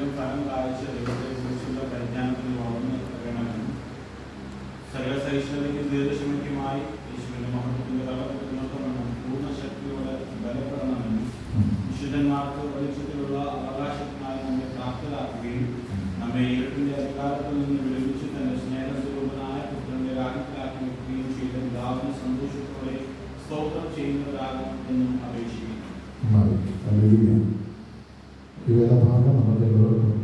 ദൈവം ഫലം കാഴ്ച ദൈവത്തെക്കുറിച്ചുള്ള പരിജ്ഞാനത്തിൽ വളർന്നു വരണമെന്നും സകല സഹിഷ്ണുതയ്ക്കും ദീർഘക്ഷമയ്ക്കുമായി യേശുവിന്റെ മഹത്വത്തിന്റെ തലമുറമെന്നും പൂർണ്ണ ശക്തിയോടെ ബലപ്പെടണമെന്നും വിശുദ്ധന്മാർക്ക് വെളിച്ചത്തിലുള്ള അവകാശത്തിനായി നമ്മെ പ്രാപ്തരാക്കുകയും നമ്മെ ഇരുട്ടിന്റെ അധികാരത്തിൽ നിന്ന് വിടുവിച്ച് തന്റെ സ്നേഹസ്വരൂപനായ പുത്രന്റെ രാജ്യത്തിലാക്കി വെക്കുകയും ചെയ്ത പിതാവിന് സന്തോഷത്തോടെ സ്തോത്രം ചെയ്യുന്നവരാകും എന്നും അപേക്ഷിക്കുന്നു. ഈ വേദഭാഗം നമുക്ക് എല്ലാവർക്കും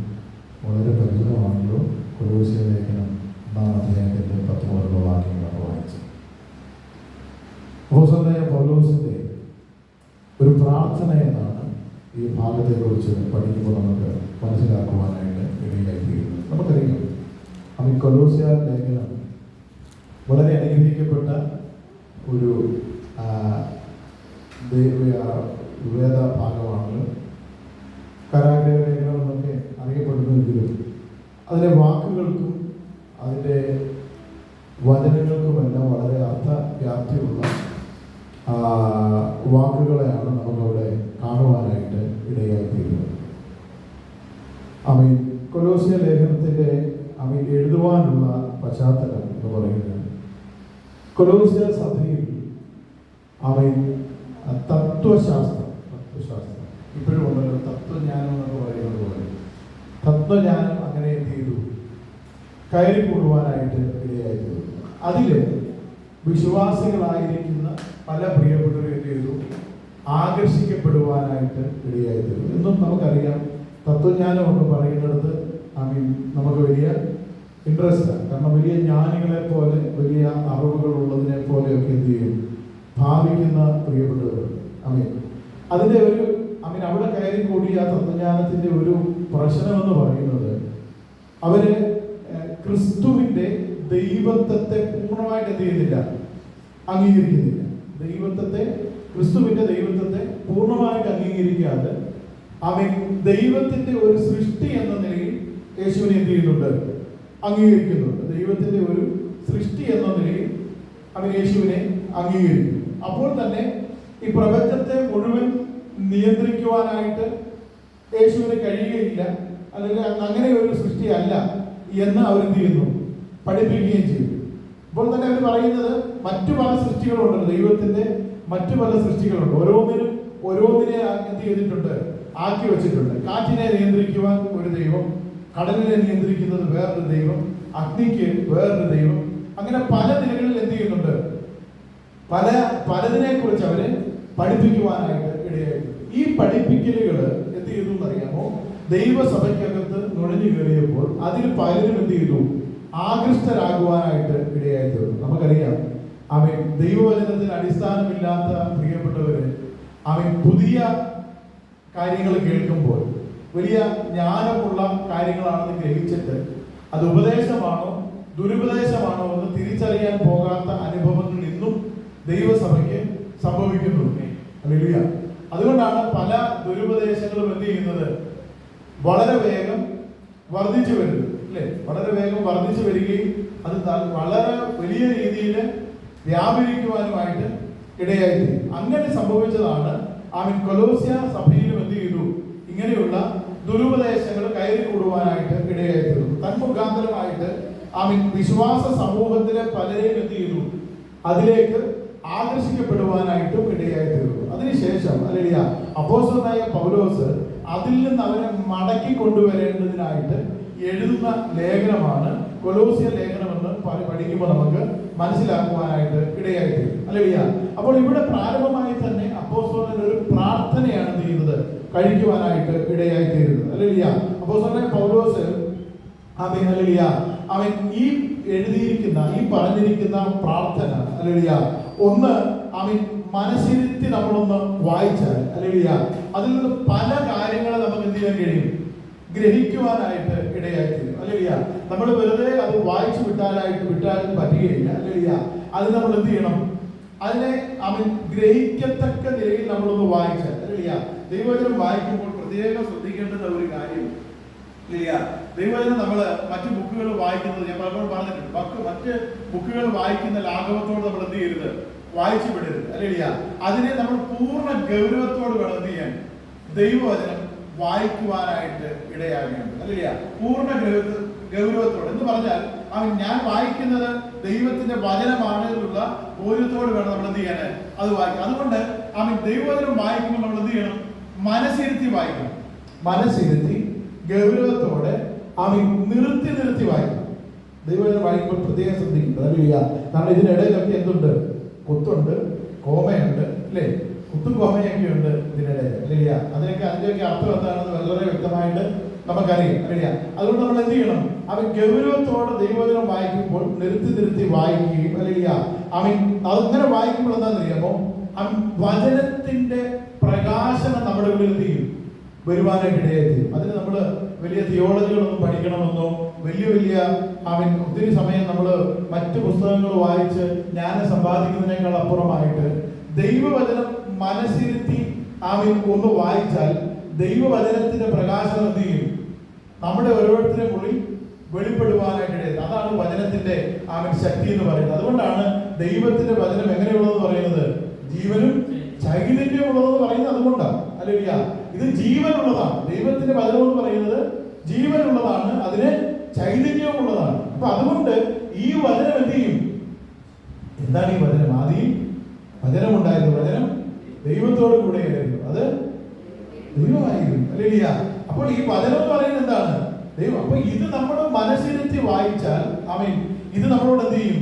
വളരെ പരിചിതമാണല്ലോ. കൊലോസ്യ ലേഖനം 1-ാം 10 വാക്യങ്ങളാണ് വായിച്ചത്. അപ്പോസ്തലനായ പൗലോസിന്റെ ഒരു പ്രാർത്ഥന എന്നാണ് ഈ ഭാഗത്തെക്കുറിച്ച് പഠിക്കുമ്പോൾ നമുക്ക് മനസ്സിലാക്കുവാനായിട്ട് ഇടയായിത്തീരുന്നത്. നമുക്കറിയാം, ഈ കൊലോസ്യ ലേഖനം വളരെ അനുഗ്രഹിക്കപ്പെട്ട ഒരു വേദഭാഗമാണ്. കരാഗ്രഹ ലേഖനം എന്നൊക്കെ അറിയപ്പെടുന്നുവെങ്കിലും അതിലെ വാക്കുകൾക്കും അതിൻ്റെ വചനങ്ങൾക്കുമെല്ലാം വളരെ അർത്ഥവ്യാപ്തിയുള്ള വാക്കുകളെയാണ് നമുക്കവിടെ കാണുവാനായിട്ട് ഇടയായിത്തീരുന്നത്. കൊലോസ്യ ലേഖനത്തിൻ്റെ എഴുതുവാനുള്ള പശ്ചാത്തലം എന്ന് പറയുന്നത്, കൊലോസ്യ സഭയിൽ തത്വശാസ്ത്രം ഇപ്പോഴും ഉണ്ടല്ലോ, തത്വജ്ഞാനം എന്നൊക്കെ പറയുന്നത് പോലെ തത്വജ്ഞാനം അങ്ങനെ എന്ത് ചെയ്തു, കയറി കൂടുവാനായിട്ട് ഇടയായിരുന്നു. അതിൽ വിശ്വാസികളായിരിക്കുന്ന പല പ്രിയപ്പെട്ടവരും എന്ത് ചെയ്തു, ആകർഷിക്കപ്പെടുവാനായിട്ട് ഇടയായിരുന്നു. എന്നും നമുക്കറിയാം, തത്വജ്ഞാനം എന്ന് പറയുന്നിടത്ത് നമുക്ക് വലിയ ഇൻട്രസ്റ്റാണ്. കാരണം വലിയ ജ്ഞാനികളെ പോലെ, വലിയ അറിവുകൾ ഉള്ളതിനെ പോലെയൊക്കെ എന്ത് ചെയ്യും, ഭാവിക്കുന്ന പ്രിയപ്പെട്ടവരുണ്ട്. അതിൻ്റെ ഒരു അവിടെ കയറി കൂടിയ തത്വജ്ഞാനത്തിൻ്റെ ഒരു പ്രശ്നമെന്ന് പറയുന്നത്, അവര് ക്രിസ്തുവിൻ്റെ ദൈവത്വത്തെ പൂർണ്ണമായിട്ട് എന്ത് ചെയ്യുന്നില്ല, അംഗീകരിക്കുന്നില്ല. ക്രിസ്തുവിൻ്റെ ദൈവത്വത്തെ പൂർണ്ണമായിട്ട് അംഗീകരിക്കാതെ അവൻ ദൈവത്തിൻ്റെ ഒരു സൃഷ്ടി എന്ന നിലയിൽ യേശുവിനെ എന്ത് ചെയ്യുന്നുണ്ട്, അംഗീകരിക്കുന്നുണ്ട്. ദൈവത്തിൻ്റെ ഒരു സൃഷ്ടി എന്ന നിലയിൽ അവൻ യേശുവിനെ അംഗീകരിക്കുന്നു. അപ്പോൾ തന്നെ ഈ പ്രപഞ്ചത്തെ മുഴുവൻ നിയന്ത്രിക്കുവാനായിട്ട് യേശുവിന് കഴിയുകയില്ല, അല്ലെങ്കിൽ അങ്ങനെ ഒരു സൃഷ്ടിയല്ല എന്ന് അവരെന്ത് ചെയ്യുന്നു, പഠിപ്പിക്കുകയും ചെയ്തു. ഇപ്പോൾ തന്നെ അവർ പറയുന്നത് മറ്റു പല സൃഷ്ടികളുണ്ട്, ദൈവത്തിന്റെ മറ്റു പല സൃഷ്ടികളുണ്ട്. ഓരോന്നിനെ എന്ത് ചെയ്തിട്ടുണ്ട്, ആക്കി വെച്ചിട്ടുണ്ട്. കാറ്റിനെ നിയന്ത്രിക്കുവാൻ ഒരു ദൈവം, കടലിനെ നിയന്ത്രിക്കുന്നത് വേറൊരു ദൈവം, അഗ്നിക്ക് വേറൊരു ദൈവം. അങ്ങനെ പല നിലകളിൽ എന്ത് ചെയ്യുന്നുണ്ട്, പലതിനെ കുറിച്ച് അവര് പഠിപ്പിക്കുവാനായിട്ട് ഇടയായിട്ടുണ്ട്. ഈ പഠിപ്പിക്കലുകൾ എന്ത് ചെയ്തു എന്നറിയാമോ, ദൈവസഭയ്ക്കകത്ത് നുഴഞ്ഞു കയറിയപ്പോൾ അതിൽ പലരും എന്ത് ചെയ്തു, ആകൃഷ്ടരാകുവാനായിട്ട് ഇടയായി തീർന്നു. നമുക്കറിയാം, ദൈവവചനത്തിന് അടിസ്ഥാനമില്ലാത്ത പ്രിയപ്പെട്ടവര് പുതിയ കാര്യങ്ങൾ കേൾക്കുമ്പോൾ വലിയ ജ്ഞാനമുള്ള കാര്യങ്ങളാണെന്ന് ഗ്രഹിച്ചിട്ട് അത് ഉപദേശമാണോ ദുരുപദേശമാണോ എന്ന് തിരിച്ചറിയാൻ പോകാത്ത അനുഭവങ്ങൾ ഇന്നും ദൈവസഭയ്ക്ക് സംഭവിക്കുന്നുണ്ട്. ഹല്ലേലൂയ. അതുകൊണ്ടാണ് പല ദുരുപദേശങ്ങളും എന്ത് ചെയ്യുന്നത്, വളരെ വേഗം വർദ്ധിച്ചു വരുന്നത്, അല്ലേ? വളരെ വേഗം വർദ്ധിച്ചു വരികയും അത് വളരെ വലിയ രീതിയിൽ വ്യാപരിക്കുവാനുമായിട്ട് ഇടയായിത്തീരും. അങ്ങനെ സംഭവിച്ചതാണ് കൊലോസ്യ സഭയിലും എന്ത് ചെയ്തു, ഇങ്ങനെയുള്ള ദുരുപദേശങ്ങൾ കയറി കൂടുവാനായിട്ട് ഇടയായിത്തീർന്നു. തന്മുഖാന്തരമായിട്ട് വിശ്വാസ സമൂഹത്തിലെ പലരെയും എന്ത് ചെയ്തു, അതിലേക്ക് ആകർഷിക്കപ്പെടുവാനായിട്ടും ഇടയായിത്തീർന്നു. അതിനുശേഷം അപ്പോസ്തലനായ പൗലോസ് അതിൽ നിന്ന് അവരെ മടക്കി കൊണ്ടുവരേണ്ടതിനായിട്ട് എഴുതുന്ന ലേഖനമാണ് കൊലോസ്യ ലേഖനം എന്ന് പഠിക്കുമ്പോൾ നമുക്ക് മനസ്സിലാക്കുവാനായിട്ട് ഇടയായിത്തീരും. ഹല്ലേലൂയ. അപ്പോൾ ഇവിടെ പ്രാരംഭമായി തന്നെ അപ്പോസ്തലൻ ഒരു പ്രാർത്ഥനയാണ് ചെയ്യുന്നത്, കഴിക്കുവാനായിട്ട് ഇടയായിത്തീരുന്നത്. ഹല്ലേലൂയ. അപ്പോസ്തലനായ പൗലോസ് ഹല്ലേലൂയ, അവൻ ഈ എഴുതിയിരിക്കുന്ന, ഈ പറഞ്ഞിരിക്കുന്ന പ്രാർത്ഥന ഹല്ലേലൂയ, ഒന്ന് മനസ്സിരുത്തി നമ്മളൊന്ന് വായിച്ചാൽ ഹല്ലേലൂയ, അതിൽ നിന്ന് പല കാര്യങ്ങളെ നമുക്ക് എന്ത് ചെയ്യാൻ കഴിയും, ഗ്രഹിക്കുവാനായിട്ട് ഇടയായിത്തീരും. ഹല്ലേലൂയ. നമ്മൾ വെറുതെ അത് വായിച്ചു വിട്ടാലും പറ്റുകയില്ല. ഹല്ലേലൂയ. അത് നമ്മൾ എന്ത് ചെയ്യണം, അതിനെ ഗ്രഹിക്കത്തക്ക നിലയിൽ നമ്മളൊന്ന് വായിച്ചാൽ. ഹല്ലേലൂയ. ദൈവവചനം വായിക്കുമ്പോൾ പ്രത്യേകം ശ്രദ്ധിക്കേണ്ടുന്ന ഒരു കാര്യം, ദൈവവചനം നമ്മൾ മറ്റു ബുക്കുകൾ വായിക്കുന്നത്, ഞാൻ പലപ്പോഴും പറഞ്ഞിട്ടുണ്ട്, മറ്റ് ബുക്കുകൾ വായിക്കുന്ന ലാഘവത്തോട് നമ്മൾ എന്ത് ചെയ്യരുത്, വായിച്ചു വിടരുത്. ഹല്ലേലൂയ. അതിനെ നമ്മൾ പൂർണ്ണ ഗൗരവത്തോട് വേണം എന്ത് ചെയ്യാൻ, ദൈവവചനം വായിക്കുവാനായിട്ട് ഇടയാകേണ്ടത്. അല്ലെ? പൂർണ്ണ ഗൗരവത്തോടെ എന്ന് പറഞ്ഞാൽ ഞാൻ വായിക്കുന്നത് ദൈവത്തിന്റെ വചനമാണ് എന്നുള്ള ബോധ്യത്തോട് വേണം നമ്മൾ എന്ത് ചെയ്യാൻ അത് വായിക്കാം. അതുകൊണ്ട് ദൈവവചനം വായിക്കുമ്പോൾ നമ്മൾ എന്ത് ചെയ്യണം? മനസ്സിരുത്തി വായിക്കണം. മനസ്സിരുത്തി ഗൗരവത്തോടെ നിർത്തി വായിക്കണം. ദൈവവചനം വായിക്കുമ്പോൾ പ്രത്യേകം ശ്രദ്ധിക്കുന്നത്. അല്ലെ? കാരണം ഇതിനിടയിലൊക്കെ എന്തുണ്ട്? കുത്തുണ്ട്, കോമയുണ്ട്, അല്ലേ? കുത്തും കോമയൊക്കെ ഉണ്ട് ഇതിനിടയിൽ. അല്ലെ? അതിന്റെയൊക്കെ അർത്ഥം എന്താണെന്ന് വളരെ വ്യക്തമായിട്ട് നമുക്കറിയാം. അല്ലെ? അതുകൊണ്ട് നമ്മൾ എന്ത് ചെയ്യണം? ഗൗരവത്തോടെ ദൈവവചനം വായിക്കുമ്പോൾ നിർത്തി വായിക്കുകയും, അല്ലെ? അതങ്ങനെ വായിക്കുമ്പോൾ എന്താണെന്നറിയാമോ? വചനത്തിന്റെ പ്രകാശനം നമ്മുടെ ഉള്ളിൽ എന്ത് ചെയ്യും? വരുവാനായിട്ട് ഇടയായിത്തീരും. അതിന് നമ്മൾ വലിയ തിയോളജികളൊന്നും പഠിക്കണമെന്നോ വലിയ ഒത്തിരി സമയം നമ്മൾ മറ്റു പുസ്തകങ്ങൾ വായിച്ച് ജ്ഞാനം സമ്പാദിക്കുന്നതിനേക്കാൾ അപ്പുറമായിട്ട് ദൈവവചനം മനസ്സിരുത്തി ഒന്ന് വായിച്ചാൽ ദൈവവചനത്തിന്റെ പ്രകാശനം എന്ത് ചെയ്യും? നമ്മുടെ ഓരോരുത്തരുടെ ഉള്ളിൽ വെളിപ്പെടുവാനായിട്ട് ഇടയായി. അതാണ് വചനത്തിന്റെ ശക്തി എന്ന് പറയുന്നത്. അതുകൊണ്ടാണ് ദൈവത്തിന്റെ വചനം എങ്ങനെയുള്ളതെന്ന് പറയുന്നത്? ജീവനും ചൈതന്യമുള്ളതെന്ന് പറയുന്നത് അതുകൊണ്ടാണ്. അല്ലേലൂയ. ഇത് ജീവനുള്ളതാണ്. ദൈവത്തിന്റെ വചനം എന്ന് പറയുന്നത് ജീവനുള്ളതാണ്, അതിന് ചൈതന്യമുള്ളതാണ്. അപ്പൊ അതുകൊണ്ട് ഈ വചനം എന്ത് ചെയ്യും? എന്താണ് ഈ വചനം? ആദ്യം വചനം ഉണ്ടായിരുന്നു, വചനം ദൈവത്തോട് കൂടെയായിരുന്നു, അത് ദൈവമായിരുന്നു. അല്ലേലൂയ. അപ്പോൾ ഈ വചനം എന്ന് പറയുന്നത് എന്താണ്? ദൈവം. അപ്പൊ ഇത് നമ്മൾ മനസ്സിരുത്തി വായിച്ചാൽ ഇത് നമ്മളോട് എന്ത് ചെയ്യും?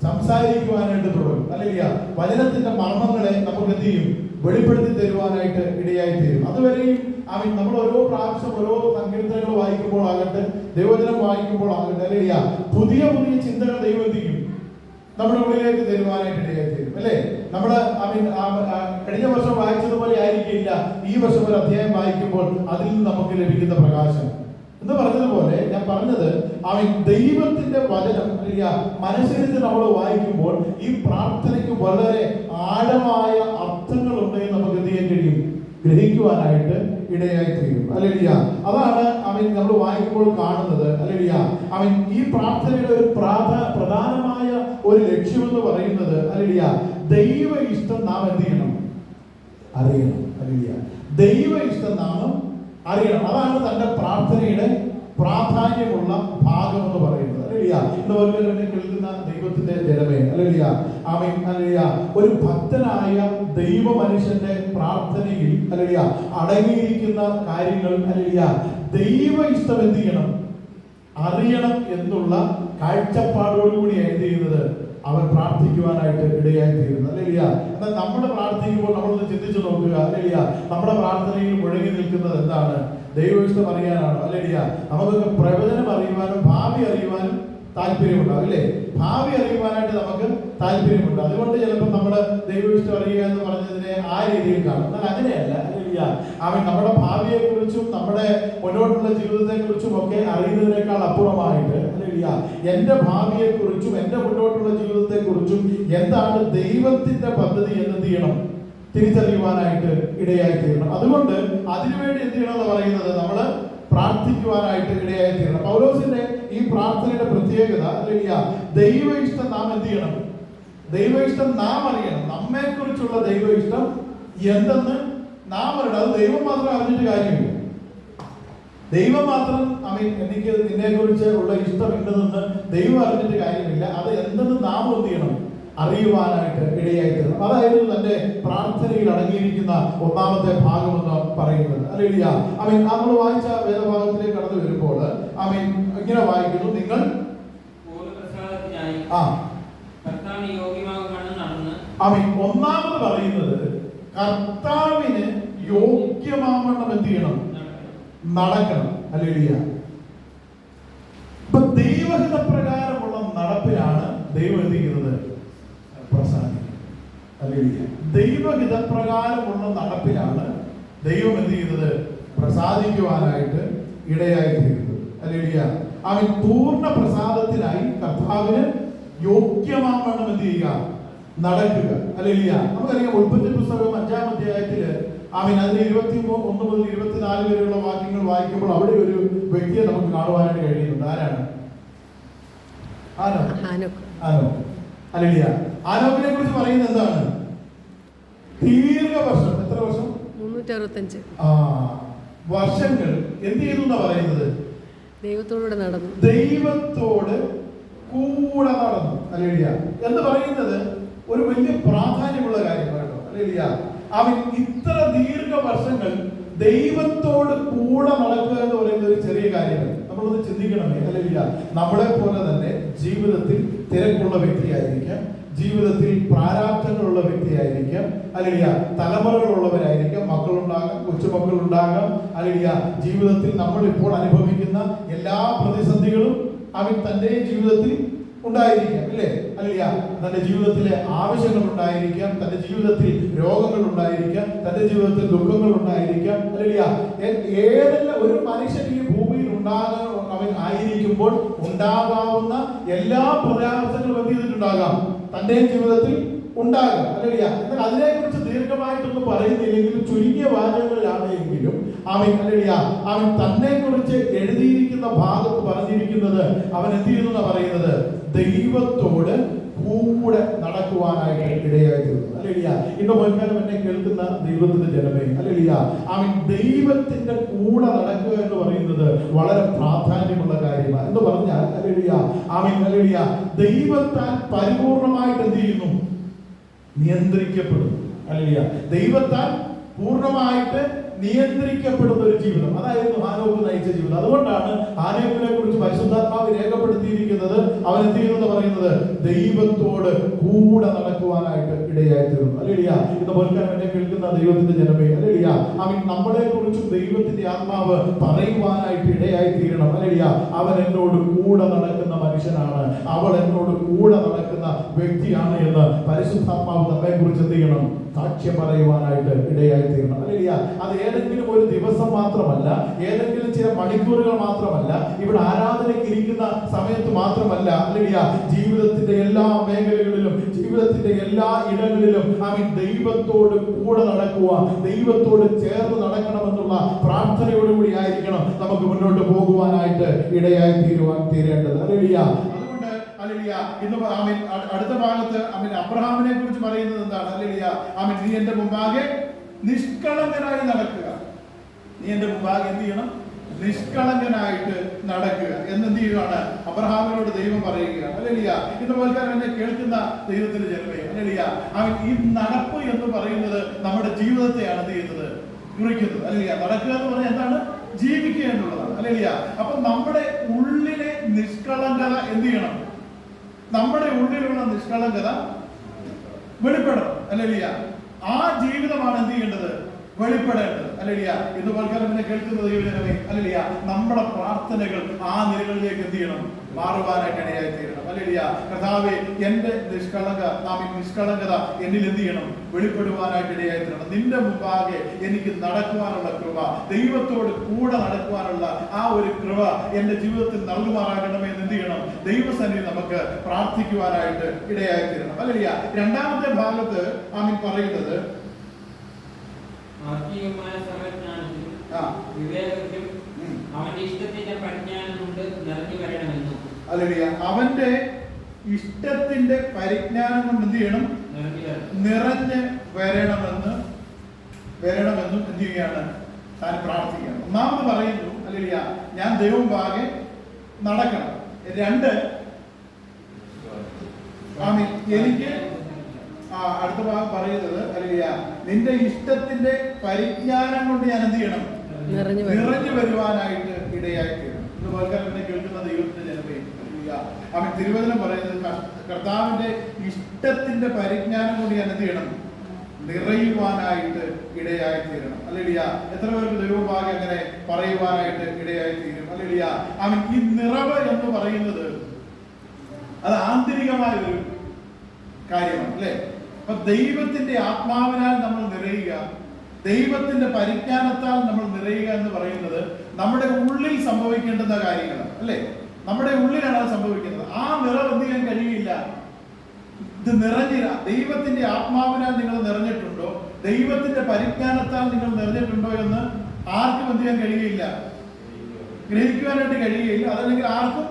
സംസാരിക്കുവാനായിട്ട് തുടങ്ങും. അല്ലേലൂയ. വചനത്തിന്റെ മർമ്മങ്ങളെ നമുക്ക് എന്ത് ചെയ്യും? വെളിപ്പെടുത്തി തരുവാനായിട്ട് ഇടയായി തീരും. അതുവരെയും നമ്മൾ ഓരോ പ്രാവശ്യം ഓരോ സങ്കീർത്തനങ്ങൾ വായിക്കുമ്പോൾ ആകട്ടെ, ദൈവവചനം വായിക്കുമ്പോൾ ആകട്ടെ, അല്ലേലൂയ, പുതിയ ചിന്തകൾ ദൈവം എന്ത് ചെയ്യും? നമ്മുടെ ഉള്ളിലേക്ക് തരുവാനായിട്ട് ഇടയായി തീരും. അല്ലേ? നമ്മുടെ കഴിഞ്ഞ വർഷം വായിച്ചതുപോലെ ആയിരിക്കില്ല ഈ വർഷം ഒരു അധ്യായം വായിക്കുമ്പോൾ അതിൽ നിന്ന് നമുക്ക് ലഭിക്കുന്ന പ്രകാശം. എന്ന് പറഞ്ഞതുപോലെ ഞാൻ പറഞ്ഞത് ദൈവത്തിന്റെ വചനം മനസ്സിരുത്തി നമ്മൾ വായിക്കുമ്പോൾ ഈ പ്രാർത്ഥനയ്ക്ക് വളരെ ആഴമായ അർത്ഥങ്ങളുണ്ട് എന്ന് നമുക്ക് എന്ത് ചെയ്യാൻ കഴിയും? ഗ്രഹിക്കുവാനായിട്ട് ഇടയായി തീരും. അല്ലേലൂയ. അതാണ് നമ്മൾ വായിക്കുമ്പോൾ കാണുന്നത്. അല്ലേലൂയ. ഈ പ്രാർത്ഥനയുടെ ഒരു പ്രധാനമായ ഒരു ലക്ഷ്യമെന്ന് പറയുന്നത് അല്ലേലൂയ, ദൈവ ഇഷ്ടം നാം എന്ത് ചെയ്യണം? അറിയണം. അല്ലേലൂയ. ദൈവ ഇഷ്ടം നാം അറിയണം. അതാണ് തന്റെ പ്രാർത്ഥനയുടെ പ്രാധാന്യമുള്ള ഭാഗം എന്ന് പറയുന്നത്. അല്ലേലൂയ. ഇന്ന് ഓരോരുത്തരും കേൾക്കുന്ന ദൈവത്തിന്റെ ജനമേ, അല്ലേലൂയ, ആമേൻ, അല്ലേലൂയ, ഒരു ഭക്തനായ ദൈവ മനുഷ്യന്റെ പ്രാർത്ഥനയിൽ അല്ലേലൂയ അടങ്ങിയിരിക്കുന്ന കാര്യങ്ങൾ അല്ലേലൂയ ദൈവ ഇഷ്ടം എന്ത് ചെയ്യണം? അറിയണം എന്നുള്ള കാഴ്ചപ്പാടോടുകൂടി എന്ത് ചെയ്യുന്നത്? അവൻ പ്രാർത്ഥിക്കുവാനായിട്ട് ഇടയായി തീരുന്നത്. അല്ലേലൂയ. എന്നാൽ നമ്മൾ പ്രാർത്ഥിക്കുമ്പോൾ നമ്മളൊന്ന് ചിന്തിച്ചു നോക്കുക. അല്ലേലൂയ. നമ്മുടെ പ്രാർത്ഥനയിൽ മുഴങ്ങി നിൽക്കുന്നത് എന്താണ്? ദൈവ ഇഷ്ടം അറിയാനാണ്. അല്ലേലൂയ. നമുക്കൊക്കെ പ്രവചനം അറിയുവാനും ഭാവി അറിയുവാനും താല്പര്യമുണ്ടാവും. അല്ലേ? ഭാവി അറിയുവാനായിട്ട് നമുക്ക് താല്പര്യമുണ്ട്. അതുകൊണ്ട് ചിലപ്പോൾ നമ്മുടെ ദൈവ ഇഷ്ടം അറിയുക എന്ന് പറഞ്ഞതിനെ ആ രീതിയിൽ കാണും. എന്നാൽ അങ്ങനെയല്ല. അല്ലേലൂയ. നമ്മുടെ ഭാവിയെ കുറിച്ചും നമ്മുടെ മുന്നോട്ടുള്ള ജീവിതത്തെ കുറിച്ചും ഒക്കെ അറിയുന്നതിനേക്കാൾ അപ്പുറമായിട്ട് അല്ലേലൂയ എന്റെ ഭാവിയെ കുറിച്ചും എന്റെ മുന്നോട്ടുള്ള ജീവിതത്തെ കുറിച്ചും എന്താണ് ദൈവത്തിന്റെ പദ്ധതി എന്ന് ചെയ്യണം? തിരിച്ചറിയുവാനായിട്ട് ഇടയായി തീരണം. അതുകൊണ്ട് അതിനുവേണ്ടി എന്ത് ചെയ്യണം എന്ന് പറയുന്നത് നമ്മൾ പ്രാർത്ഥിക്കുവാനായിട്ട് ഇടയായി തീരണം. പൗലോസിന്റെ ഈ പ്രാർത്ഥനയുടെ പ്രത്യേകത അല്ലേലൂയ ദൈവ ഇഷ്ടം നാം എന്ത് ചെയ്യണം? ദൈവ ഇഷ്ടം നാം അറിയണം. നമ്മെ കുറിച്ചുള്ള ദൈവ ഇഷ്ടം എന്തെന്ന് നാം അറിയണം. അത് ദൈവം മാത്രം അറിഞ്ഞിട്ട് കാര്യമില്ല. ദൈവം മാത്രം എനിക്ക് നിന്നെ കുറിച്ച് ഉള്ള ഇഷ്ടം ഉണ്ടെന്ന് ദൈവം അറിഞ്ഞിട്ട് കാര്യമില്ല. അത് എന്തെന്ന് നാം എന്ത് ചെയ്യണം? അറിയുവാനായിട്ട് ഇടയായി തീരണം. അതായിരുന്നു തന്റെ പ്രാർത്ഥനയിൽ അടങ്ങിയിരിക്കുന്ന ഒന്നാമത്തെ ഭാഗമെന്ന് പറയുന്നത്. അല്ലേലൂയ. നമ്മൾ വായിച്ച വേദഭാഗത്തിലേക്ക് കടന്നു വരുമ്പോൾ ഇങ്ങനെ വായിക്കുന്നു, നിങ്ങൾ ഒന്നാമത് പറയുന്നത് കർത്താവിന് യോഗ്യമാവണം എന്ത് ചെയ്യണം? നടക്കണം. അല്ലേലൂയ. ഇപ്പൊ ദൈവഹിത പ്രകാരമുള്ള നടപ്പിലാണ് ദൈവം എന്ത് ചെയ്യുന്നത്? പ്രസാദിക്കുന്നത്. അല്ലേലൂയ. ദൈവഹിത പ്രകാരമുള്ള നടപ്പിലാണ് ദൈവം എന്ത് ചെയ്യുന്നത്? പ്രസാദിക്കുവാനായിട്ട് ഇടയായി തീരുന്നത്. അല്ലേലൂയ. പൂർണ്ണ പ്രസാദത്തിനായി കർത്താവിന് യോഗ്യമാവണം എന്ത് ചെയ്യുക? നടക്കുക. അല്ലേലൂയ. നമുക്കറിയാം ഉൽപ്പത്തി പുസ്തകം 5-ാം അധ്യായത്തില് അതിന് 21 മുതൽ 24 വരെയുള്ള വാക്യങ്ങൾ വായിക്കുമ്പോൾ അവിടെ ഒരു വ്യക്തിയെ നമുക്ക് കാണുവാനായിട്ട് കഴിയുന്നുണ്ട്. ആരാണ്? ആനോക്ക്. അല്ലേലൂയ. ആനോക്കിനെ കുറിച്ച് പറയുന്നത് എന്താണ്? ദീർഘവർഷം. എത്ര വർഷം? 365. വർഷങ്ങൾ എന്ത് ചെയ്തു എന്നാ പറയുന്നത്? ദൈവത്തോട് നടന്നു. ദൈവത്തോട് കൂടെ നടന്നു. ഹല്ലേലൂയ എന്ന് പറയുന്നത് ഒരു വലിയ പ്രാധാന്യമുള്ള കാര്യമാണ് കേട്ടോ. ഹല്ലേലൂയ. അവൻ ഇത്ര ദീർഘവർഷങ്ങൾ ദൈവത്തോട് കൂടെ നടക്കുക എന്ന് പറയുന്ന ഒരു ചെറിയ കാര്യമല്ല. നമ്മളൊന്ന് ചിന്തിക്കണമേ. ഹല്ലേലൂയ. നമ്മളെ പോലെ തന്നെ ജീവിതത്തിൽ തിരക്കുള്ള വ്യക്തിയായിരിക്കാം, ജീവിതത്തിൽ പ്രാരാബ്ധങ്ങളുള്ള വ്യക്തിയായിരിക്കാം, ഹല്ലേലൂയ, തലമുറകളുള്ളവരായിരിക്കാം, മക്കളുണ്ടാകാം, കൊച്ചുമക്കളുണ്ടാകാം, ഹല്ലേലൂയ, ജീവിതത്തിൽ നമ്മൾ ഇപ്പോൾ അനുഭവിക്കുന്ന എല്ലാ പ്രതിസന്ധികളും അവൻ തന്റെ ജീവിതത്തിൽ ഉണ്ടായിരിക്കാം, ഇല്ലേ? ഹല്ലേലൂയ. തന്റെ ജീവിതത്തിലെ ആവശ്യങ്ങൾ ഉണ്ടായിരിക്കാം, തന്റെ ജീവിതത്തിൽ രോഗങ്ങൾ ഉണ്ടായിരിക്കാം, തന്റെ ജീവിതത്തിൽ ദുഃഖങ്ങൾ ഉണ്ടായിരിക്കാം, ഹല്ലേലൂയ. ഏതെല്ലാം ഒരു മനുഷ്യൻ ഈ ഭൂമിയിൽ അവൻ ആയിരിക്കുമ്പോൾ ഉണ്ടാകാവുന്ന എല്ലാ പ്രയാസങ്ങളും എന്ത് ചെയ്തിട്ടുണ്ടാകാം? തന്റെ ജീവിതത്തിൽ ഉണ്ടാകാം, ഹല്ലേലൂയ. എന്നാൽ അതിനെക്കുറിച്ച് ദീർഘമായിട്ടൊന്നും പറയുന്നില്ലെങ്കിലും ചുരുങ്ങിയ വാചകങ്ങളിലാണ് എങ്കിലും അവൻ, ഹല്ലേലൂയ, അവൻ തന്നെ കുറിച്ച് എഴുതിയിരിക്കുന്ന ഭാഗത്ത് പറഞ്ഞിരിക്കുന്നത് അവൻ എന്ത് ചെയ്യുന്നു എന്നാ പറയുന്നത്? ദൈവത്തോട് കൂടെ നടക്കുവാനായിട്ട് ഇടയായിത്തീർന്നു. ഹല്ലേലൂയ. ഇന്ന് മുൻകാലം എന്നെ കേൾക്കുന്ന ദൈവത്തിന്റെ ജനമേ, ഹല്ലേലൂയ, അവൻ ദൈവത്തിന്റെ കൂടെ നടക്കുക എന്ന് പറയുന്നത് വളരെ പ്രാധാന്യമുള്ള കാര്യമാണ്. എന്ന് പറഞ്ഞാൽ, ഹല്ലേലൂയ, അവൻ, ഹല്ലേലൂയ, ദൈവത്താൽ പരിപൂർണമായിട്ട് എന്ത് ചെയ്യുന്നു? നിയന്ത്രിക്കപ്പെടുന്നു. ഹല്ലേലൂയ. ദൈവത്താൽ പൂർണ്ണമായിട്ട് നിയന്ത്രിക്കപ്പെടുന്ന ഒരു ജീവിതം, അതായിരുന്നു ഹാനോക്ക് നയിച്ച ജീവിതം. അതുകൊണ്ടാണ് ഹാനോക്കിനെ കുറിച്ച് പരിശുദ്ധാത്മാവ് രേഖപ്പെടുത്തിയിരിക്കുന്നത് അവൻ എന്ത് ചെയ്യുന്നു പറയുന്നത്? ദൈവത്തോട് കൂടെ നടക്കുവാനായിട്ട് ഇടയായിത്തീർന്നു. ഹല്ലേലൂയ. ഇന്ന് പോൽക്കാൻ എന്നെ കേൾക്കുന്ന ദൈവത്തിന്റെ ജനമേ, ഹല്ലേലൂയ, അവൻ നമ്മളെ കുറിച്ചും ദൈവത്തിന്റെ ആത്മാവ് പറയുവാനായിട്ട് ഇടയായിത്തീരണം. ഹല്ലേലൂയ. അവൻ എന്നോട് കൂടെ നടക്കുന്ന മനുഷ്യനാണ്, അവൾ എന്നോട് കൂടെ നടക്കുന്ന വ്യക്തിയാണ് എന്ന് പരിശുദ്ധാത്മാവ് നമ്മെ കുറിച്ച് എന്ത് ചെയ്യണം? സാക്ഷ്യം പറയുവാനായിട്ട് ഇടയായിത്തീരണം. ഹല്ലേലൂയ. അത് ഏതെങ്കിലും ഒരു ദിവസം മാത്രമല്ല, ഏതെങ്കിലും ചില മണിക്കൂറുകൾ മാത്രമല്ല, ഇവിടെ ആരാധനയ്ക്ക് ഇരിക്കുന്ന സമയത്ത് മാത്രമല്ല, ഹല്ലേലൂയ, ജീവിതത്തിന്റെ എല്ലാ മേഖലകളിലും, ജീവിതത്തിന്റെ എല്ലാ ഇടങ്ങളിലും അവൻ ദൈവത്തോട് കൂടെ നടക്കുക, ദൈവത്തോട് ചേർന്ന് നടക്കണമെന്നുള്ള പ്രാർത്ഥനയോടുകൂടി ആയിരിക്കണം നമുക്ക് മുന്നോട്ട് പോകുവാനായിട്ട് തീരേണ്ടത്. ഹല്ലേലൂയ. ഹല്ലേലൂയ. ഇന്ന് ആമേൻ അടുത്ത ഭാഗത്ത് ആമേൻ അബ്രഹാമിനെ കുറിച്ച് പറയുന്നത് എന്താണ്? ഹല്ലേലൂയ. ആമേൻ നീ എന്റെ മുമ്പാകെ നിഷ്കളങ്കനായി നടക്കുക. നീ എന്റെ മുമ്പാകെ എന്ത് ചെയ്യണം? നിഷ്കളങ്കനായിട്ട് നടക്കുക എന്നെന്ത് ചെയ്യുകയാണ്? അബ്രഹാമിനോട് ദൈവം പറയുകയാണ്. ഹല്ലേലൂയ. ഇതുപോലെ എന്നെ കേൾക്കുന്ന ദൈവത്തിന്റെ ജനമേ, ഹല്ലേലൂയ, അവൻ ഈ നടപ്പ് എന്ന് പറയുന്നത് നമ്മുടെ ജീവിതത്തെയാണ് എന്ത് ചെയ്യുന്നത്? കുറിക്കുന്നത്. ഹല്ലേലൂയ. നടക്കുക എന്ന് പറഞ്ഞാൽ എന്താണ്? ജീവിക്കുക എന്നുള്ളതാണ്. ഹല്ലേലൂയ. അപ്പൊ നമ്മുടെ ഉള്ളിലെ നിഷ്കളങ്കത എന്ത് ചെയ്യണം? നമ്മുടെ ഉള്ളിലുള്ള നിഷ്കളങ്കത വെളിപ്പെടണം. ഹല്ലേലൂയ. ആ ജീവിതമാണ് എന്ത് ചെയ്യേണ്ടത്? വെളിപ്പെടേണ്ടത്. ഹല്ലേലൂയ. ഇതുപോലെ എന്നെ കേൾക്കുന്ന ദൈവജനമേ, ഹല്ലേലൂയ, നമ്മുടെ പ്രാർത്ഥനകൾ ആ നിലകളിലേക്ക് എന്ത് ചെയ്യണം? മാറുവാനായിട്ട് ഇടയായിത്തീരണം. ഹല്ലേലൂയ. കർത്താവേ, എന്റെ നിഷ്കളങ്കത എന്നിൽ എന്ത് ചെയ്യണം? വെളിപ്പെടുവാനായിട്ട് ഇടയായിത്തീരണം. നിന്റെ മുമ്പാകെ എനിക്ക് നടക്കുവാനുള്ള കൃപ, ദൈവത്തോട് കൂടെ നടക്കുവാനുള്ള ആ ഒരു കൃപ എന്റെ ജീവിതത്തിൽ നൽകുമാറാകണമേ എന്ന് എന്ത് ചെയ്യണം? ദൈവസന്നിധി നമുക്ക് പ്രാർത്ഥിക്കുവാനായിട്ട് ഇടയായിത്തീരണം. ഹല്ലേലൂയ. രണ്ടാമത്തെ ഭാഗത്ത് ആമീൻ പറയുന്നത് അവന്റെ ഇഷ്ടത്തിന്റെ പരിജ്ഞാനം കൊണ്ട് നിറഞ്ഞു വരണമെന്നും. ഹല്ലേലൂയ. അവന്റെ ഇഷ്ടത്തിന്റെ പരിജ്ഞാനം കൊണ്ട് എന്ത് ചെയ്യണം? നിറഞ്ഞ് വരണമെന്നും എന്ത് ചെയ്യുകയാണ്? താൻ പ്രാർത്ഥിക്കണം. ഒന്നാമത് പറയുന്നു, ഹല്ലേലൂയ, ഞാൻ ദൈവം മുമ്പാകെ നടക്കണം. രണ്ട്, ആമീൻ, എനിക്ക് അടുത്ത ഭാഗം പറയുന്നത്, ഹല്ലേലൂയ, നിന്റെ ഇഷ്ടത്തിന്റെ പരിജ്ഞാനം കൊണ്ട് ഞാൻ എന്ത് ചെയ്യണം? നിറഞ്ഞു വരുവാനായിട്ട് ഇടയായിത്തീരണം. ഇതുപോലെ തന്നെ കേൾക്കുന്ന ദൈവത്തിന്റെ ജനമേ, ഹല്ലേലൂയ, അവൻ തിരുവചനം പറയുന്നത് കർത്താവിന്റെ ഇഷ്ടത്തിന്റെ പരിജ്ഞാനം കൊണ്ട് ഞാൻ എന്ത് ചെയ്യണം? നിറയുവാനായിട്ട് ഇടയായിത്തീരണം. ഹല്ലേലൂയ. എത്ര പേർക്ക് ദൈവഭാഗ്യം അങ്ങനെ പറയുവാനായിട്ട് ഇടയായിത്തീരും? ഹല്ലേലൂയ. അവൻ ഈ നിറവ് എന്ന് പറയുന്നത് അത് ആന്തരികമായ ഒരു കാര്യമാണ്, അല്ലേ? അപ്പൊ ദൈവത്തിന്റെ ആത്മാവിനാൽ നമ്മൾ നിറയുക, ദൈവത്തിന്റെ പരിജ്ഞാനത്താൽ നമ്മൾ നിറയുക എന്ന് പറയുന്നത് നമ്മുടെ ഉള്ളിൽ സംഭവിക്കേണ്ടുന്ന കാര്യങ്ങളാണ്, അല്ലേ? നമ്മുടെ ഉള്ളിലാണ് അത് സംഭവിക്കുന്നത്. ആ നിറവ് എന്ത് ചെയ്യാൻ കഴിയില്ല. ഇത് നിറഞ്ഞില്ല. ദൈവത്തിന്റെ ആത്മാവിനാൽ നിങ്ങൾ നിറഞ്ഞിട്ടുണ്ടോ, ദൈവത്തിന്റെ പരിജ്ഞാനത്താൽ നിങ്ങൾ നിറഞ്ഞിട്ടുണ്ടോ എന്ന് ആർക്കും എന്ത് ചെയ്യാൻ കഴിയുകയില്ല, ഗ്രഹിക്കുവാനായിട്ട് കഴിയുകയില്ല. അതല്ലെങ്കിൽ ആർക്കും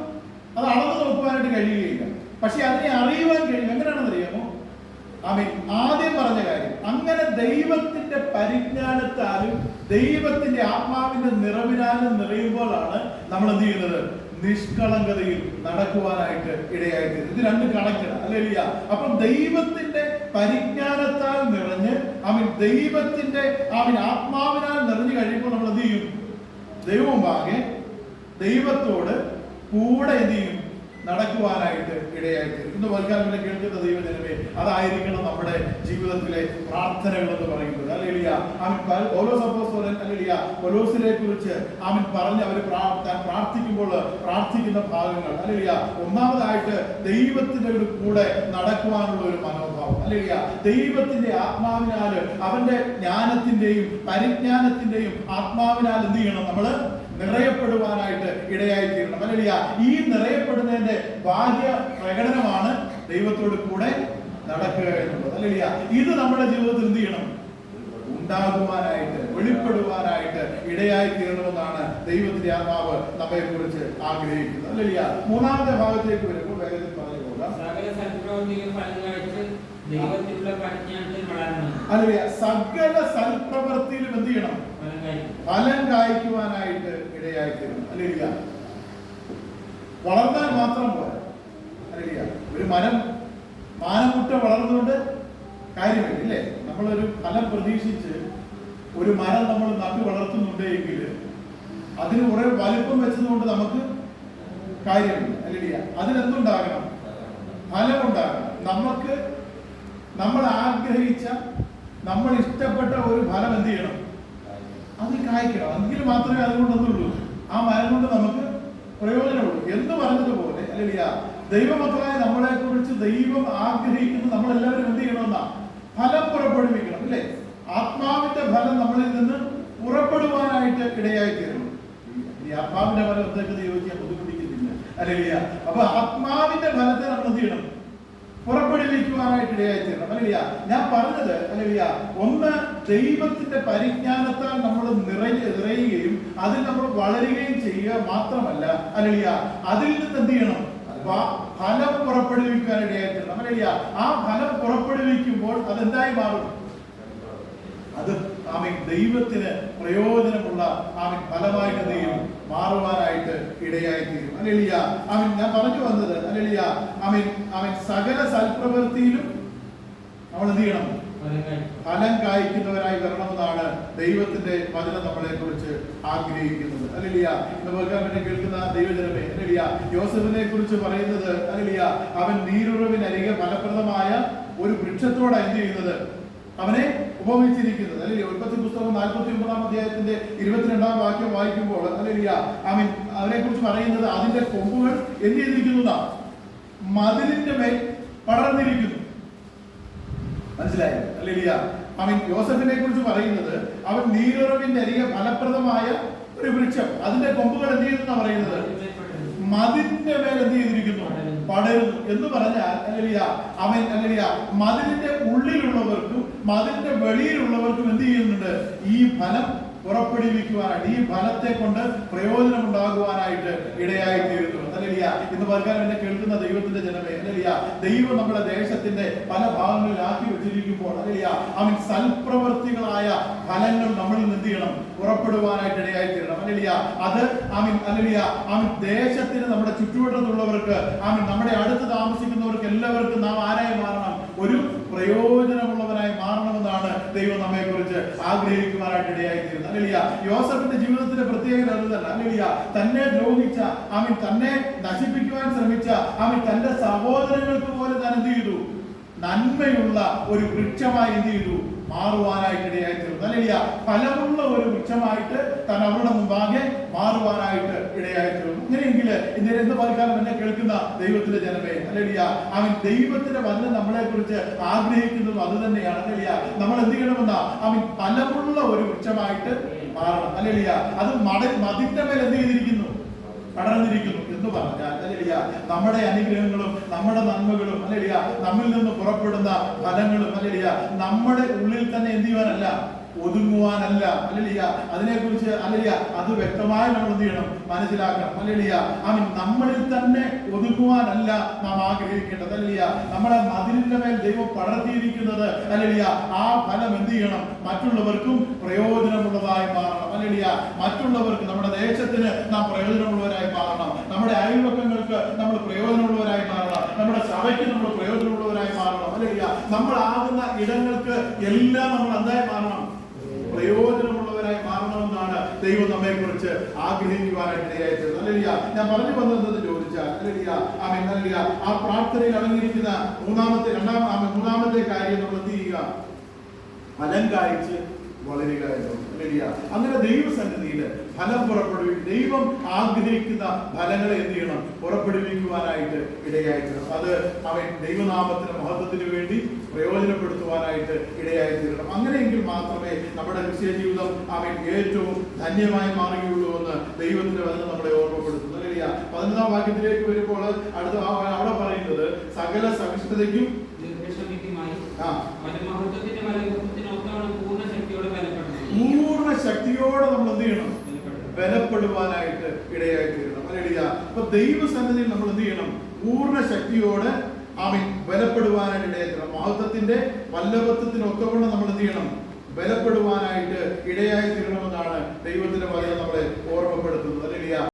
അത് അളന്നു നോക്കുവാനായിട്ട് കഴിയുകയില്ല. പക്ഷെ അതിനെ അറിയുവാൻ കഴിയും. എങ്ങനെയാണെന്ന് അറിയാമോ? ആമീൻ. ആദ്യം പറഞ്ഞ കാര്യം, അങ്ങനെ ദൈവത്തിന്റെ പരിജ്ഞാനത്താലും ദൈവത്തിന്റെ ആത്മാവിന്റെ നിറവിനാലും നിറയുമ്പോഴാണ് നമ്മൾ എന്ത് ചെയ്യുന്നത്? നിഷ്കളങ്കതയിൽ നടക്കുവാനായിട്ട് ഇടയായിത്തീരും. ഇത് രണ്ട് കണക്കാണ്. ഹല്ലേലൂയ. അപ്പം ദൈവത്തിന്റെ പരിജ്ഞാനത്താൽ നിറഞ്ഞ് ദൈവത്തിന്റെ ആത്മാവിനാൽ നിറഞ്ഞു കഴിയുമ്പോൾ നമ്മൾ എന്ത് ചെയ്യും? ദൈവമുമ്പാകെ ദൈവത്തോട് കൂടെ എന്ത് ചെയ്യും? നടക്കുവാനായിട്ട് ഇടയായിത്തീരും. ഇന്ന് വൽക്കാലം കേൾക്കുന്ന ദൈവജനമേ, അതായിരിക്കണം നമ്മുടെ ജീവിതത്തിലെ പ്രാർത്ഥനകൾ എന്ന് പറയുന്നത്. ഹല്ലേലൂയ. പൗലോസ് അപ്പോസ്തലൻ ഹല്ലേലൂയ പൗലോസിനെ കുറിച്ച് പറഞ്ഞ് അവർ പ്രാർത്ഥിക്കുമ്പോൾ പ്രാർത്ഥിക്കുന്ന ഭാഗങ്ങൾ ഹല്ലേലൂയ. ഒന്നാമതായിട്ട് ദൈവത്തിന്റെ ഒരു കൂടെ നടക്കുവാനുള്ള ഒരു മനോഭാവം. ഹല്ലേലൂയ. ദൈവത്തിന്റെ ആത്മാവിനാൽ, അവന്റെ ജ്ഞാനത്തിന്റെയും പരിജ്ഞാനത്തിന്റെയും ആത്മാവിനാൽ എന്ത് ചെയ്യണം? നമ്മള് നിറയപ്പെടുവാനായിട്ട് ഇടയായിത്തീരണം. ഹല്ലേലൂയ. ഈ നിറയപ്പെടുന്നതിന്റെ ബാഹ്യ പ്രകടനമാണ് ദൈവത്തോട് കൂടെ നടക്കുക എന്നുള്ളത്. ഹല്ലേലൂയ. ഇത് നമ്മുടെ ജീവിതത്തിൽ എന്ത് ചെയ്യണം? ഉണ്ടാകുവാനായിട്ട്, വെളിപ്പെടുവാനായിട്ട് ഇടയായിത്തീരണമെന്നാണ് ദൈവത്തിന്റെ ആത്മാവ് നമ്മെ കുറിച്ച് ആഗ്രഹിക്കുന്നത്. ഹല്ലേലൂയ. മൂന്നാമത്തെ ഭാഗത്തേക്ക് വരുമ്പോൾ വേഗത്തിൽ പറഞ്ഞു പോകാം. ഹല്ലേലൂയ. സകല സൽപ്രവൃത്തിയിലും എന്ത് ചെയ്യണം? ഫലം കായ്ക്കുവാനായിട്ട് ഇടയായിത്തീരണം. ഹല്ലേലൂയ. വളർന്നാൽ മാത്രം പോരാ. ഹല്ലേലൂയ. ഒരു മരം മാനമുട്ട വളർന്നുകൊണ്ട് കാര്യമില്ല, ഇല്ലേ? നമ്മളൊരു ഫലം പ്രതീക്ഷിച്ച് ഒരു മരം നമ്മൾ നട്ടു വളർത്തുന്നുണ്ടെങ്കിൽ അതിന് കുറെ വലിപ്പം വെച്ചതുകൊണ്ട് നമുക്ക് കാര്യമില്ല. ഹല്ലേലൂയ. അതിനെന്തുണ്ടാകണം? ഫലമുണ്ടാകണം. നമ്മൾ ആഗ്രഹിച്ച, നമ്മൾ ഇഷ്ടപ്പെട്ട ഒരു ഫലം എന്ത് ചെയ്യണം? അത് കായ്ക്കണം. എങ്കിൽ മാത്രമേ അതുകൊണ്ട് എന്തുള്ളൂ? ആ മരം കൊണ്ട് നമുക്ക് പ്രയോജനമുള്ളൂ എന്ന് പറഞ്ഞതുപോലെ ഹല്ലേലൂയ. ദൈവമക്കളായ നമ്മളെ കുറിച്ച് ദൈവം ആഗ്രഹിക്കുന്നത് നമ്മളെല്ലാവരും എന്ത് ചെയ്യണമെന്നാ? ഫലം പുറപ്പെടുവിക്കണം, അല്ലേ? ആത്മാവിന്റെ ഫലം നമ്മളിൽ നിന്ന് പുറപ്പെടുവാനായിട്ട് ഇടയായിത്തീരണം. ഈ ആത്മാവിന്റെ ഫലം എന്തൊക്കെ ചോദിക്കാൻ ബുദ്ധിമുട്ടിക്കുന്നില്ല. ഹല്ലേലൂയ. അപ്പൊ ആത്മാവിന്റെ ഫലത്തെ നമ്മൾ എന്ത് ചെയ്യണം? പുറപ്പെടുവിക്കുവാനായിട്ട് ഇടയായിത്തീരണം. ഹല്ലേലൂയ. ഞാൻ പറഞ്ഞത് ഹല്ലേലൂയ, ഒന്ന് ദൈവത്തിന്റെ പരിജ്ഞാനത്താൽ നമ്മൾ നിറയുകയും അതിൽ നമ്മൾ വളരുകയും ചെയ്യുക മാത്രമല്ല, ഹല്ലേലൂയ, അതിൽ നിന്ന് എന്ത് ചെയ്യണം? ഫലം പുറപ്പെടുവിക്കാൻ ഇടയായിത്തീരണം. ഹല്ലേലൂയ. ആ ഫലം പുറപ്പെടുവിക്കുമ്പോൾ അതെന്തായി മാറും? അത് ദൈവത്തിന് പ്രയോജനമുള്ള ഫലമായിട്ട് എന്ത് ചെയ്യും? മാറുവാനായിട്ട് ഇടയായിത്തീരും. ഹല്ലേലൂയ. ഞാൻ പറഞ്ഞു വന്നത് ഹല്ലേലൂയ, സകല സൽപ്രവൃത്തിയിലും നമ്മൾ എന്ത് ചെയ്യണം? ഫലം കായ്ക്കുന്നവരായി വരണമെന്നാണ് ദൈവത്തിന്റെ വചനം നമ്മളെ കുറിച്ച് ആഗ്രഹിക്കുന്നത്. ഹല്ലേലൂയ. ഇന്ന് കേൾക്കുന്ന ദൈവജനമേ, ഹല്ലേലൂയ, യോസേഫിനെ കുറിച്ച് പറയുന്നത് ഹല്ലേലൂയ, അവൻ നീരുറവിനരികെ ഫലപ്രദമായ ഒരു വൃക്ഷത്തോടെ എന്ത് ചെയ്യുന്നത്? അവനെ ഉപമിച്ചിരിക്കുന്നത്. അല്ലെങ്കിൽ ഉൽപ്പത്തി പുസ്തകം 49-ാം അധ്യായത്തിന്റെ 22-ാം വാക്യം വായിക്കുമ്പോൾ ഹല്ലേലൂയ, അവനെ കുറിച്ച് പറയുന്നത് അതിന്റെ കൊമ്പുകൾ എന്ത് ചെയ്തിരിക്കുന്നു? മതിലിന്റെ മേൽ പടർന്നിരിക്കുന്നു. മനസ്സിലായോ? ഹല്ലേലൂയ. യോസേഫിനെ കുറിച്ച് പറയുന്നത് അവൻ നീരുറവിന്റെ അരികെ ഫലപ്രദമായ ഒരു വൃക്ഷം, അതിന്റെ കൊമ്പുകൾ എന്ത് ചെയ്യുന്ന പറയുന്നത്? മതിലിന്റെ മേൽ എന്ത് ചെയ്തിരിക്കുന്നു? പടരുന്നു എന്ന് പറഞ്ഞാൽ ഹല്ലേലൂയ, മതിലിന്റെ ഉള്ളിലുള്ളവർക്കും മതിലിന്റെ വെളിയിലുള്ളവർക്കും എന്ത് ചെയ്യുന്നുണ്ട്? ഈ ഫലം പുറപ്പെടുവിക്കുവാനായിട്ട്, ഈ ഫലത്തെ കൊണ്ട് പ്രയോജനം ഉണ്ടാകുവാനായിട്ട് ഇടയായിത്തീരുന്നു. ഹല്ലേലൂയ. ഇന്ന് പലകാലം എന്നെ കേൾക്കുന്ന ദൈവത്തിന്റെ ജനമേ, ഹല്ലേലൂയ, ദൈവം നമ്മുടെ ദേശത്തിന്റെ പല ഭാഗങ്ങളിലാക്കി വെച്ചിരിക്കുമ്പോൾ ഹല്ലേലൂയ, സൽപ്രവൃത്തികളായ ഫലങ്ങൾ നമ്മളിൽ എന്ത് ചെയ്യണം? പുറപ്പെടുവാനായിട്ട് ഇടയായിത്തീരണം. ഹല്ലേലൂയ. അത് ഹല്ലേലൂയ, ദേശത്തിന്, നമ്മുടെ ചുറ്റുവട്ടത്തുള്ളവർക്ക്, നമ്മുടെ അടുത്ത് താമസിക്കുന്നവർക്ക് എല്ലാവർക്കും നാം ആരായി മാറണം? ഒരു പ്രയോജനമുള്ളവനായി മാറണമെന്നാണ് ദൈവം നമ്മെ കുറിച്ച് ആഗ്രഹിക്കുവാനായിട്ട് ഇടയായിത്തീരുന്നത്. ഹല്ലേലൂയ. യോസേഫിന്റെ ജീവിതത്തിന്റെ പ്രത്യേകത അതുതന്നെ. ഹല്ലേലൂയ. തന്നെ ദ്രോഹിച്ച, തന്നെ നശിപ്പിക്കുവാൻ ശ്രമിച്ച, തന്റെ സഹോദരങ്ങൾക്ക് പോലെ താൻ എന്ത് ചെയ്തു? നന്മയുള്ള ഒരു വൃക്ഷമായി എന്ത് ചെയ്തു? മാറുവാനായിട്ട് ഇടയായിത്തീർന്നു. ഹല്ലേലൂയ. ഫലമുള്ള ഒരു വൃക്ഷമായിട്ട് താൻ അവരുടെ മുമ്പാകെ മാറുവാനായിട്ട് ഇടയായിത്തീർന്നു. ഇങ്ങനെയെങ്കിൽ ഇന്ന് പലകാലം എന്നെ കേൾക്കുന്ന ദൈവത്തിന്റെ ജനമേ, ഹല്ലേലൂയ, ദൈവത്തിന്റെ വചനം നമ്മളെ കുറിച്ച് ആഗ്രഹിക്കുന്നതും അത് തന്നെയാണ്. ഹല്ലേലൂയ. നമ്മൾ എന്ത് ചെയ്യണമെന്നാ? ഫലമുള്ള ഒരു വൃക്ഷമായിട്ട് മാറണം. ഹല്ലേലൂയ. അത് മതിന്റെ മേൽ എന്ത് ചെയ്തിരിക്കുന്നു? പടർന്നിരിക്കുന്നു എന്ന് പറഞ്ഞാൽ ഹല്ലേലൂയ, നമ്മുടെ അനുഗ്രഹങ്ങളും നമ്മുടെ നന്മകളും ഹല്ലേലൂയ, നമ്മിൽ നിന്ന് പുറപ്പെടുന്ന ഫലങ്ങളും ഹല്ലേലൂയ, നമ്മുടെ ഉള്ളിൽ തന്നെ എന്ത് ചെയ്യുവാനല്ല? ഒതുങ്ങുവാനല്ല. ഹല്ലേലൂയ. അതിനെക്കുറിച്ച് ഹല്ലേലൂയ അത് വ്യക്തമായി നമ്മൾ എന്ത് ചെയ്യണം? മനസ്സിലാക്കണം. ഹല്ലേലൂയ. ആമേൻ. നമ്മളിൽ തന്നെ ഒതുങ്ങുവാനല്ല നാം ആഗ്രഹിക്കേണ്ടത്. ഹല്ലേലൂയ. നമ്മളെ മതിലിന്റെ മേൽ ദൈവം പടർത്തിയിരിക്കുന്നത് ഹല്ലേലൂയ ആ ഫലം എന്ത് ചെയ്യണം? മറ്റുള്ളവർക്കും പ്രയോജനമുള്ളതായി മാറണം. ഹല്ലേലൂയ. മറ്റുള്ളവർക്ക്, നമ്മുടെ ദേശത്തിന് നാം പ്രയോജനമുള്ളവരായി മാറണം. നമ്മുടെ അയൽവക്കങ്ങൾക്ക് നമ്മൾ പ്രയോജനമുള്ളവരായി മാറണം. നമ്മുടെ സഭയ്ക്ക് നമ്മൾ പ്രയോജനമുള്ളവരായി മാറണം. ഹല്ലേലൂയ. നമ്മളാകുന്ന ഇടങ്ങൾക്ക് എല്ലാം നമ്മൾ എന്തായി മാറണം? പ്രയോജനമുള്ളവരായി മാറണമെന്നാണ് ദൈവം നമ്മെ കുറിച്ച് ആഗ്രഹിക്കുവാനായിട്ട് ഇടയായിത്തീരുന്നത്. ഹല്ലേലൂയ. ഞാൻ പറഞ്ഞു വന്നത് ചോദിച്ചാൽ ഹല്ലേലൂയ ആമേൻ ഹല്ലേലൂയ ആ പ്രാർത്ഥനയിൽ അടങ്ങിയിരിക്കുന്ന മൂന്നാമത്തെ കാര്യം നമ്മൾ എന്ത് ചെയ്യുക? ഫലം കായ്ച്ച് വളരുക എന്നുള്ളത്. ഹല്ലേലൂയ. അങ്ങനെ ദൈവസന്നിധിയിൽ ഫലം പുറപ്പെടുവിക്കും. ദൈവം ആഗ്രഹിക്കുന്ന ഫലങ്ങളെ എന്ത് ചെയ്യണം? പുറപ്പെടുവിക്കുവാനായിട്ട് ഇടയായിത്തീരണം. അത് അവൻ ദൈവനാമത്തിന്റെ മഹത്വത്തിന് വേണ്ടി പ്രയോജനപ്പെടുത്തുവാനായിട്ട് ഇടയായിത്തീരണം. അങ്ങനെയെങ്കിൽ മാത്രമേ നമ്മുടെ ക്രിസ്ത്യ ജീവിതം അവൻ ഏറ്റവും ധന്യമായി മാറുകയുള്ളൂ എന്ന് ദൈവത്തിന്റെ വചനം നമ്മളെ ഓർമ്മപ്പെടുത്തുന്നു. ഹല്ലേലൂയ. 11-ാം വാക്യത്തിലേക്ക് വരുമ്പോൾ അടുത്ത അവിടെ പറയുന്നത് സകല സഹിഷ്ണുതയ്ക്കും പൂർണ്ണ ശക്തിയോടെ നമ്മൾ എന്ത് ചെയ്യണം? ബലപ്പെടുവാനായിട്ട് ഇടയായിത്തീരണം. ഹല്ലേലൂയ. അപ്പൊ ദൈവസന്നിധിയിൽ നമ്മൾ എന്ത് ചെയ്യണം? പൂർണ്ണ ശക്തിയോടെ ആമേൻ ബലപ്പെടുവാനായിട്ട് ഇടയായിത്തീരണം. മഹത്വത്തിന്റെ വല്ലഭത്വത്തിനൊത്തവണ്ണം നമ്മൾ എന്ത് ചെയ്യണം? ബലപ്പെടുവാനായിട്ട് ഇടയായിത്തീരണമെന്നാണ് ദൈവത്തിന്റെ വചനം നമ്മളെ ഓർമ്മപ്പെടുത്തുന്നത്. ഹല്ലേലൂയ.